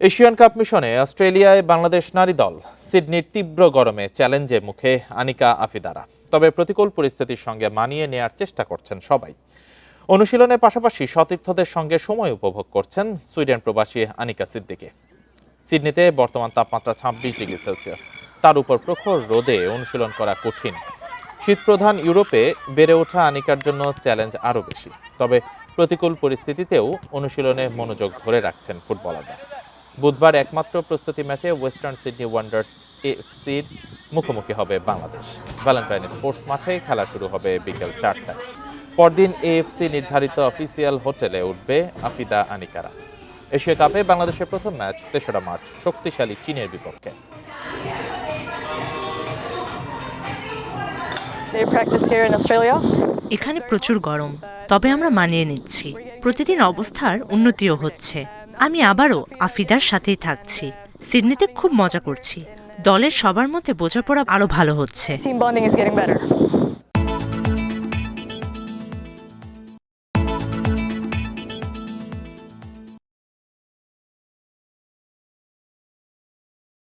Asian cup মিশনে অস্ট্রেলিয়ায় বাংলাদেশ নারী দল সিডনির তীব্র গরমে চ্যালেঞ্জে মুখে আনিকা আফিদারা। তবে প্রতিকূল পরিস্থিতির সঙ্গে মানিয়ে নেয়ার চেষ্টা করছেন সবাই। অনুশীলনের পাশাপাশি সতীর্থদের সঙ্গে সময় উপভোগ করছেন সুইডেন প্রবাসী আনিকা সিদ্দিকী। সিডনিতে বর্তমান তাপমাত্রা 26 ডিগ্রি সেলসিয়াস। তার উপর প্রখর রোদে অনুশীলন করা কঠিন। শীতপ্রধান ইউরোপে বেড়ে ওঠা আনিকার জন্য চ্যালেঞ্জ আরও বেশি। তবে প্রতিকূল পরিস্থিতিতেও অনুশীলনে মনোযোগ ধরে রাখছেন ফুটবলাররা। বুধবার একমাত্র প্রস্তুতি ম্যাচে ওয়েস্টার্ন সিডনি ওয়ান্ডার্স এফসির মুখোমুখি হবে বাংলাদেশ। ভ্যালেন্টাইন স্পোর্টস মাঠে খেলা শুরু হবে বিকেল 4টায়। পরদিন এএফসি নির্ধারিত অফিসিয়াল হোটেলে উঠবে আফিদা আনিকারা। এশিয়া কাপে বাংলাদেশের প্রথম ম্যাচ 3রা মার্চ শক্তিশালী চীনের বিপক্ষে। এখানে প্রচুর গরম, তবে আমরা মানিয়ে নিচ্ছি। প্রতিদিন অবস্থার উন্নতিও হচ্ছে। আমি আবারও আফিদার সাথেই থাকছি। সিডনিতে খুব মজা করছি। দলের সবার মধ্যে বোঝাপড়া আরো ভালো হচ্ছে।